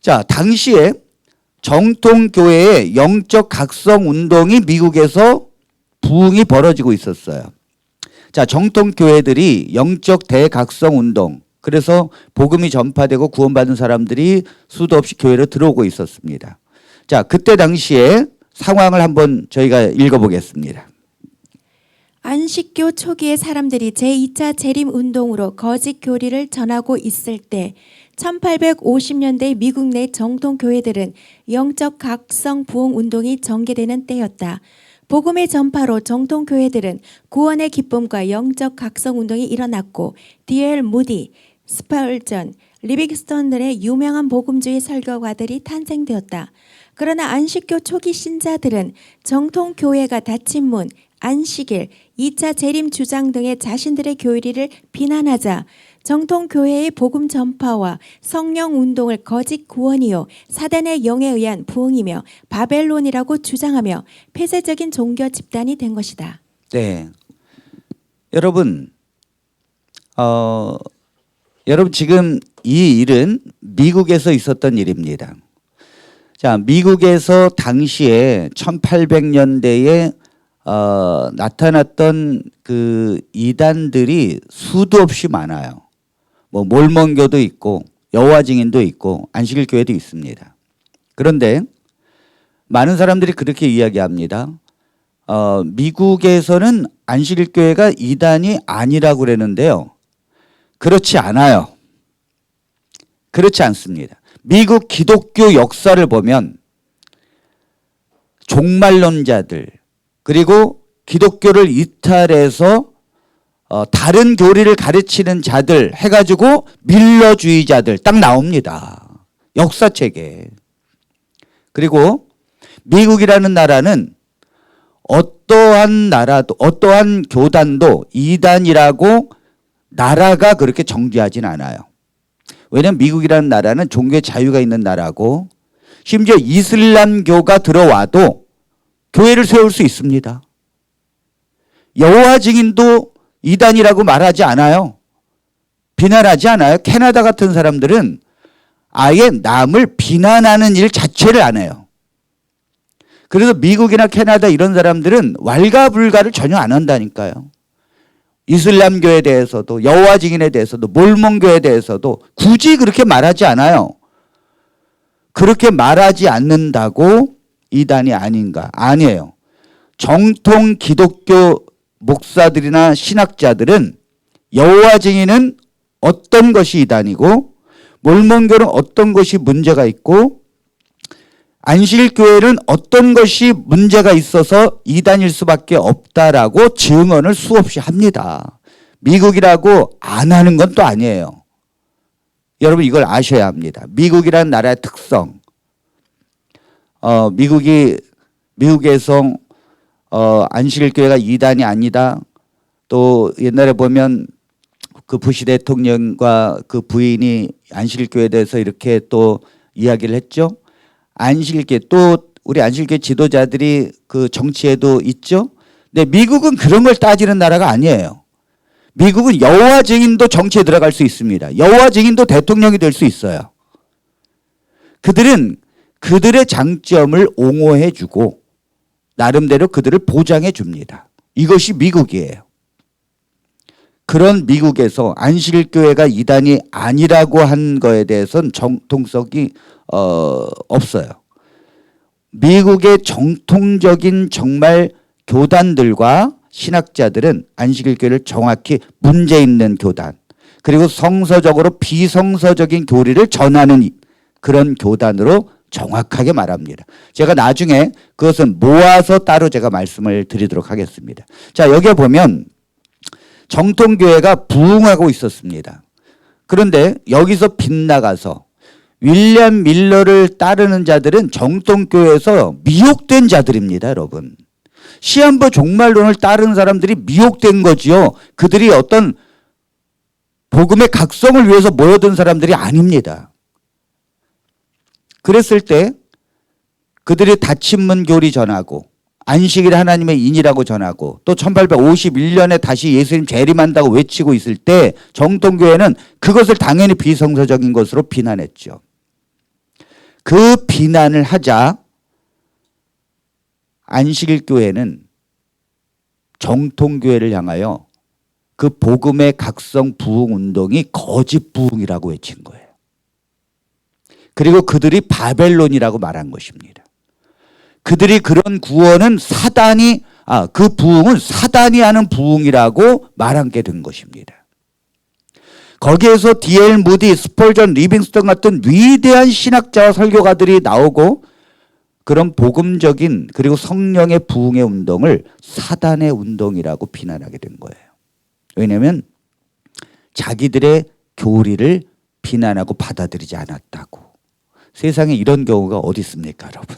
자, 당시에 정통교회의 영적 각성 운동이 미국에서 부흥이 벌어지고 있었어요. 자, 정통교회들이 영적 대각성 운동, 그래서 복음이 전파되고 구원받은 사람들이 수도 없이 교회로 들어오고 있었습니다. 자, 그때 당시에 상황을 한번 저희가 읽어보겠습니다. 안식교 초기의 사람들이 제2차 재림운동으로 거짓 교리를 전하고 있을 때 1850년대 미국 내 정통교회들은 영적 각성 부흥운동이 전개되는 때였다. 복음의 전파로 정통교회들은 구원의 기쁨과 영적 각성운동이 일어났고 D.L. 무디, 스펄전, 리빅스톤들의 유명한 복음주의 설교가들이 탄생되었다. 그러나 안식교 초기 신자들은 정통교회가 닫힌 문, 안식일, 2차 재림 주장 등의 자신들의 교리를 비난하자 정통교회의 복음 전파와 성령 운동을 거짓 구원이요 사단의 영에 의한 부흥이며 바벨론이라고 주장하며 폐쇄적인 종교 집단이 된 것이다. 네, 여러분 지금 이 일은 미국에서 있었던 일입니다. 자, 미국에서 당시에 1800년대에 나타났던 그 이단들이 수도 없이 많아요. 뭐 몰몬교도 있고 여호와 증인도 있고 안식일 교회도 있습니다. 그런데 많은 사람들이 그렇게 이야기합니다. 미국에서는 안식일 교회가 이단이 아니라고 그러는데요. 그렇지 않아요. 그렇지 않습니다. 미국 기독교 역사를 보면 종말론자들 그리고 기독교를 이탈해서 다른 교리를 가르치는 자들 해가지고 밀러주의자들 딱 나옵니다. 역사책에. 그리고 미국이라는 나라는 어떠한 나라도 어떠한 교단도 이단이라고 나라가 그렇게 정죄하진 않아요. 왜냐하면 미국이라는 나라는 종교의 자유가 있는 나라고 심지어 이슬람교가 들어와도 교회를 세울 수 있습니다. 여호와 증인도 이단이라고 말하지 않아요. 비난하지 않아요. 캐나다 같은 사람들은 아예 남을 비난하는 일 자체를 안 해요. 그래서 미국이나 캐나다 이런 사람들은 왈가불가를 전혀 안 한다니까요. 이슬람교에 대해서도 여호와 증인에 대해서도 몰몬교에 대해서도 굳이 그렇게 말하지 않아요. 그렇게 말하지 않는다고 이단이 아닌가? 아니에요. 정통 기독교 목사들이나 신학자들은 여호와 증인은 어떤 것이 이단이고 몰몬교는 어떤 것이 문제가 있고 안식일교회는 어떤 것이 문제가 있어서 이단일 수밖에 없다라고 증언을 수없이 합니다. 미국이라고 안 하는 건 또 아니에요. 여러분 이걸 아셔야 합니다. 미국이라는 나라의 특성. 미국에서 안식일교회가 이단이 아니다. 또 옛날에 보면 그 부시 대통령과 그 부인이 안식일교회에 대해서 이렇게 또 이야기를 했죠. 안식일교회 또 우리 안식일교회 지도자들이 그 정치에도 있죠. 근데 미국은 그런 걸 따지는 나라가 아니에요. 미국은 여호와 증인도 정치에 들어갈 수 있습니다. 여호와 증인도 대통령이 될 수 있어요. 그들은 그들의 장점을 옹호해 주고 나름대로 그들을 보장해 줍니다. 이것이 미국이에요. 그런 미국에서 안식일교회가 이단이 아니라고 한 거에 대해서는 정통성이 없어요. 미국의 정통적인 정말 교단들과 신학자들은 안식일교회를 정확히 문제 있는 교단 그리고 성서적으로 비성서적인 교리를 전하는 그런 교단으로 정확하게 말합니다. 제가 나중에 그것은 모아서 따로 제가 말씀을 드리도록 하겠습니다. 자, 여기에 보면 정통교회가 부흥하고 있었습니다. 그런데 여기서 빗나가서 윌리엄 밀러를 따르는 자들은 정통교회에서 미혹된 자들입니다, 여러분. 시한부 종말론을 따르는 사람들이 미혹된 거지요. 그들이 어떤 복음의 각성을 위해서 모여든 사람들이 아닙니다. 그랬을 때 그들이 닫힌 문 교리 전하고 안식일 하나님의 인이라고 전하고 또 1851년에 다시 예수님 재림한다고 외치고 있을 때 정통교회는 그것을 당연히 비성서적인 것으로 비난했죠. 그 비난을 하자 안식일교회는 정통교회를 향하여 그 복음의 각성 부흥 운동이 거짓 부흥이라고 외친 거예요. 그리고 그들이 바벨론이라고 말한 것입니다. 그들이 그런 구원은 그 부흥은 사단이 하는 부흥이라고 말하게 된 것입니다. 거기에서 D.L. 무디, 스펄전, 리빙스턴 같은 위대한 신학자와 설교가들이 나오고 그런 복음적인 그리고 성령의 부흥의 운동을 사단의 운동이라고 비난하게 된 거예요. 왜냐하면 자기들의 교리를 비난하고 받아들이지 않았다고. 세상에 이런 경우가 어디 있습니까, 여러분?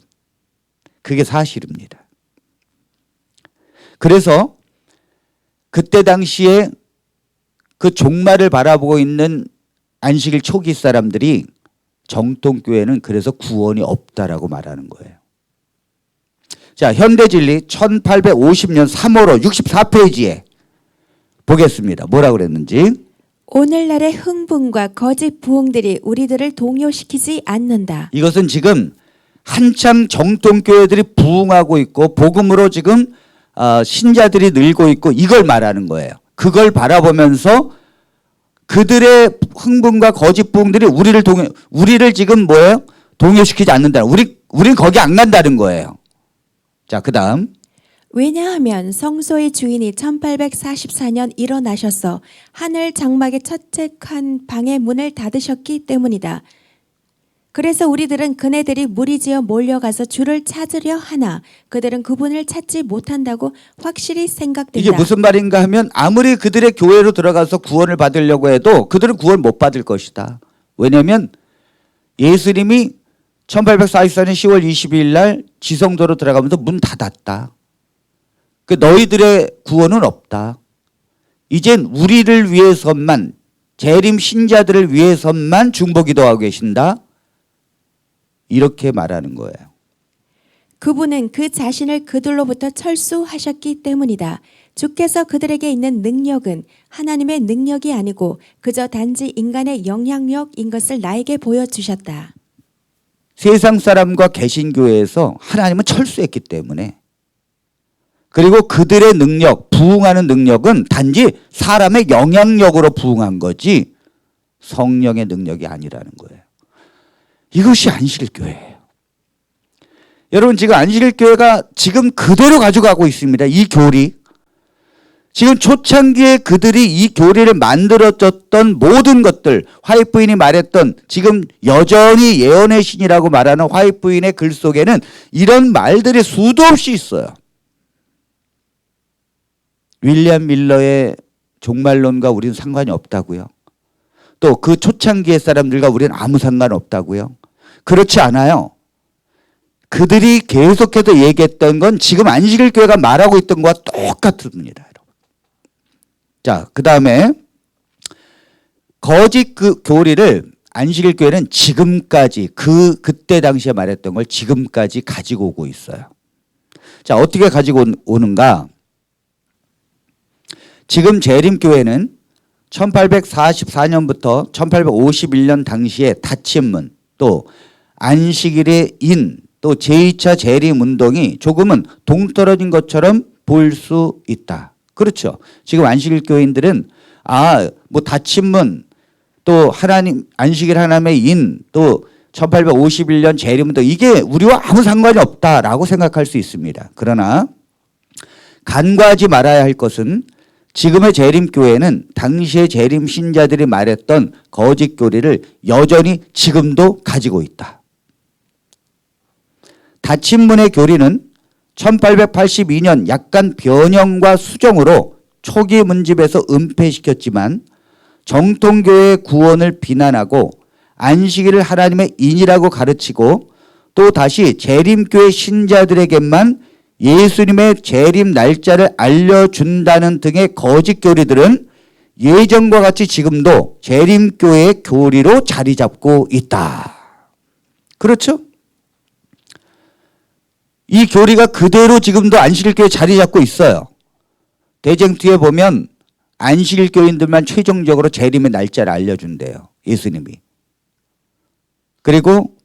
그게 사실입니다. 그래서 그때 당시에 그 종말을 바라보고 있는 안식일 초기 사람들이 정통교회는 그래서 구원이 없다라고 말하는 거예요. 자, 현대진리 1850년 3월호 64페이지에 보겠습니다. 뭐라고 그랬는지. 오늘날의 흥분과 거짓 부흥들이 우리들을 동요시키지 않는다. 이것은 지금 한참 정통교회들이 부흥하고 있고 복음으로 지금 신자들이 늘고 있고 이걸 말하는 거예요. 그걸 바라보면서 그들의 흥분과 거짓 부흥들이 우리를 지금 뭐예요? 동요시키지 않는다. 우린 거기 안 간다는 거예요. 자, 그다음. 왜냐하면 성소의 주인이 1844년 일어나셔서 하늘 장막의 처책한 방의 문을 닫으셨기 때문이다. 그래서 우리들은 그네들이 무리지어 몰려가서 주를 찾으려 하나 그들은 그분을 찾지 못한다고 확실히 생각된다. 이게 무슨 말인가 하면 아무리 그들의 교회로 들어가서 구원을 받으려고 해도 그들은 구원 못 받을 것이다. 왜냐하면 예수님이 1844년 10월 22일 날 지성도로 들어가면서 문 닫았다. 그 너희들의 구원은 없다. 이젠 우리를 위해서만, 재림 신자들을 위해서만 중보기도하고 계신다. 이렇게 말하는 거예요. 그분은 그 자신을 그들로부터 철수하셨기 때문이다. 주께서 그들에게 있는 능력은 하나님의 능력이 아니고 그저 단지 인간의 영향력인 것을 나에게 보여주셨다. 세상 사람과 개신교회에서 하나님은 철수했기 때문에, 그리고 그들의 능력, 부흥하는 능력은 단지 사람의 영향력으로 부흥한 거지 성령의 능력이 아니라는 거예요. 이것이 안식일교회예요. 여러분, 지금 안식일교회가 지금 그대로 가져가고 있습니다. 이 교리. 지금 초창기에 그들이 이 교리를 만들어졌던 모든 것들, 화이트 부인이 말했던, 지금 여전히 예언의 신이라고 말하는 화이트 부인의 글 속에는 이런 말들이 수도 없이 있어요. 윌리엄 밀러의 종말론과 우리는 상관이 없다고요. 또 그 초창기의 사람들과 우리는 아무 상관 없다고요. 그렇지 않아요. 그들이 계속해서 얘기했던 건 지금 안식일교회가 말하고 있던 것과 똑같습니다. 여러분. 자, 그 다음에 거짓 그 교리를 안식일교회는 지금까지 그때 당시에 말했던 걸 지금까지 가지고 오고 있어요. 자, 어떻게 가지고 오는가? 지금 재림교회는 1844년부터 1851년 당시에 닫힌문, 또 안식일의 인, 또 제2차 재림운동이 조금은 동떨어진 것처럼 보일 수 있다. 그렇죠. 지금 안식일 교인들은 뭐 닫힌문, 또 하나님, 안식일 하나님의 인, 또 1851년 재림운동, 이게 우리와 아무 상관이 없다라고 생각할 수 있습니다. 그러나 간과하지 말아야 할 것은 지금의 재림교회는 당시의 재림 신자들이 말했던 거짓 교리를 여전히 지금도 가지고 있다. 닫힌문의 교리는 1882년 약간 변형과 수정으로 초기 문집에서 은폐시켰지만 정통교회의 구원을 비난하고 안식일을 하나님의 인이라고 가르치고 또 다시 재림교회 신자들에게만 예수님의 재림 날짜를 알려준다는 등의 거짓 교리들은 예전과 같이 지금도 재림교회의 교리로 자리 잡고 있다. 그렇죠? 이 교리가 그대로 지금도 안식일교회에 자리 잡고 있어요. 대쟁 뒤에 보면 안식일교인들만 최종적으로 재림의 날짜를 알려준대요. 예수님이. 그리고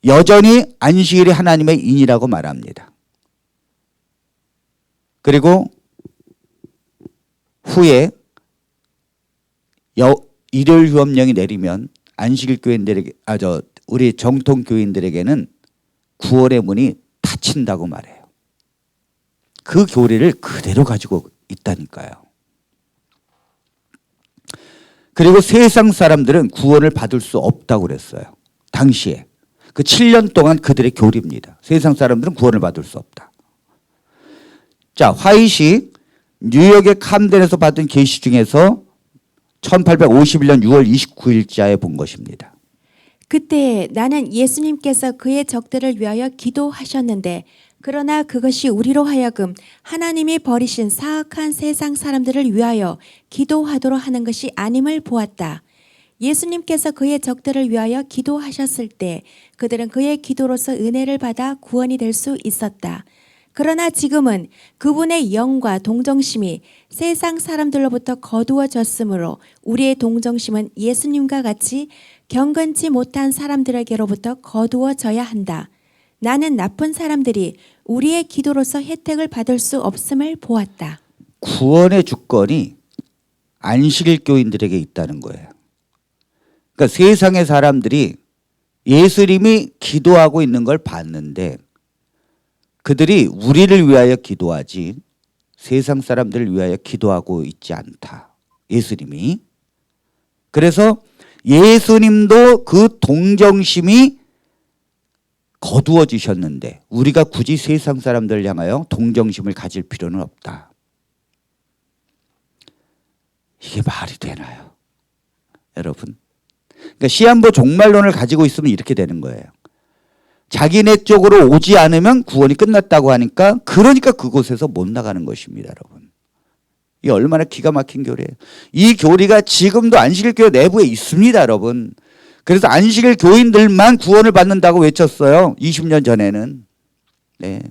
여전히 안식일이 하나님의 인이라고 말합니다. 그리고 후에 일요일 휴업령이 내리면 안식일 교인들에게 우리 정통 교인들에게는 구원의 문이 닫힌다고 말해요. 그 교리를 그대로 가지고 있다니까요. 그리고 세상 사람들은 구원을 받을 수 없다고 그랬어요. 당시에. 그 7년 동안 그들의 교리입니다. 세상 사람들은 구원을 받을 수 없다. 자, 화이시 뉴욕의 camden에서 받은 계시 중에서 1851년 6월 29일자에 본 것입니다. 그때 나는 예수님께서 그의 적들을 위하여 기도하셨는데 그러나 그것이 우리로 하여금 하나님이 버리신 사악한 세상 사람들을 위하여 기도하도록 하는 것이 아님을 보았다. 예수님께서 그의 적들을 위하여 기도하셨을 때 그들은 그의 기도로서 은혜를 받아 구원이 될 수 있었다. 그러나 지금은 그분의 영과 동정심이 세상 사람들로부터 거두어졌으므로 우리의 동정심은 예수님과 같이 경건치 못한 사람들에게로부터 거두어져야 한다. 나는 나쁜 사람들이 우리의 기도로서 혜택을 받을 수 없음을 보았다. 구원의 주권이 안식일 교인들에게 있다는 거예요. 그러니까 세상의 사람들이 예수님이 기도하고 있는 걸 봤는데 그들이 우리를 위하여 기도하지 세상 사람들을 위하여 기도하고 있지 않다. 예수님이. 그래서 예수님도 그 동정심이 거두어지셨는데 우리가 굳이 세상 사람들을 향하여 동정심을 가질 필요는 없다. 이게 말이 되나요? 여러분. 그러니까 시한부 종말론을 가지고 있으면 이렇게 되는 거예요. 자기네 쪽으로 오지 않으면 구원이 끝났다고 하니까 그러니까 그곳에서 못 나가는 것입니다, 여러분. 이게 얼마나 기가 막힌 교리예요. 이 교리가 지금도 안식일 교회 내부에 있습니다, 여러분. 그래서 안식일 교인들만 구원을 받는다고 외쳤어요. 20년 전에는. 네.